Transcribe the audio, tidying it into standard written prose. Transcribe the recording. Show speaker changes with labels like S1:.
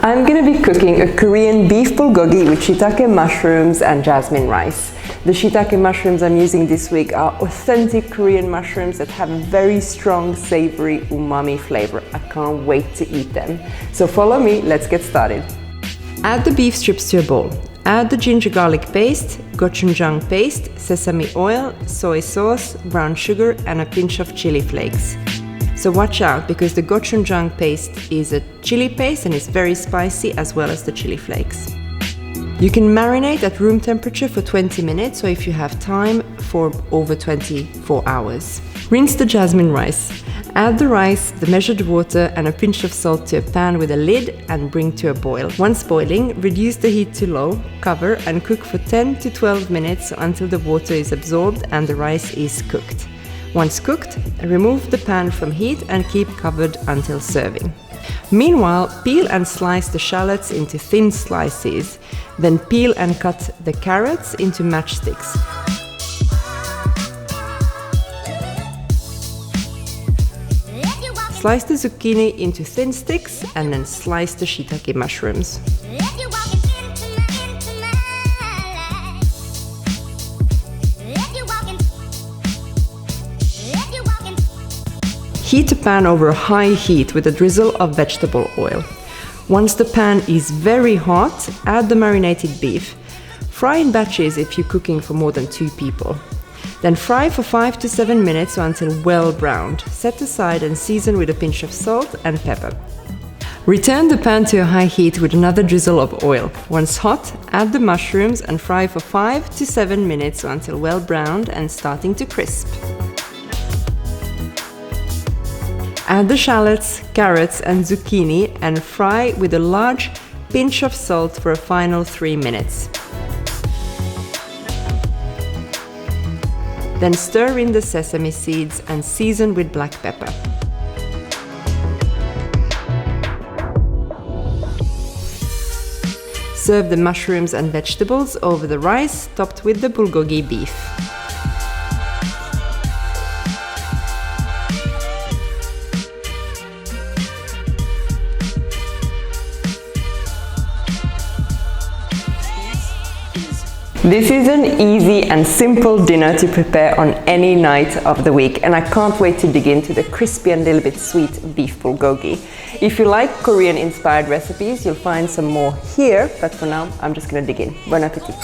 S1: I'm going to be cooking a Korean beef bulgogi with shiitake mushrooms and jasmine rice. The shiitake mushrooms I'm using this week are authentic Korean mushrooms that have a very strong, savory umami flavor. I can't wait to eat them. So follow me, let's get started. Add the beef strips to a bowl. Add the ginger garlic paste, gochujang paste, sesame oil, soy sauce, brown sugar and a pinch of chili flakes. So watch out, because the gochujang paste is a chili paste and it's very spicy, as well as the chili flakes. You can marinate at room temperature for 20 minutes, or if you have time, for over 24 hours. Rinse the jasmine rice. Add the rice, the measured water and a pinch of salt to a pan with a lid and bring to a boil. Once boiling, reduce the heat to low, cover and cook for 10 to 12 minutes until the water is absorbed and the rice is cooked. Once cooked, remove the pan from heat and keep covered until serving. Meanwhile, peel and slice the shallots into thin slices. Then peel and cut the carrots into matchsticks. Slice the zucchini into thin sticks and then slice the shiitake mushrooms. Heat a pan over a high heat with a drizzle of vegetable oil. Once the pan is very hot, add the marinated beef. Fry in batches if you're cooking for more than 2 people. Then fry for 5 to 7 minutes or until well browned. Set aside and season with a pinch of salt and pepper. Return the pan to a high heat with another drizzle of oil. Once hot, add the mushrooms and fry for 5 to 7 minutes or until well browned and starting to crisp. Add the shallots, carrots and zucchini and fry with a large pinch of salt for a final 3 minutes. Then stir in the sesame seeds and season with black pepper. Serve the mushrooms and vegetables over the rice, topped with the bulgogi beef. This is an easy and simple dinner to prepare on any night of the week, and I can't wait to dig into the crispy and a little bit sweet beef bulgogi. If you like Korean inspired recipes, you'll find some more here, but for now I'm just gonna dig in. Bon appetit!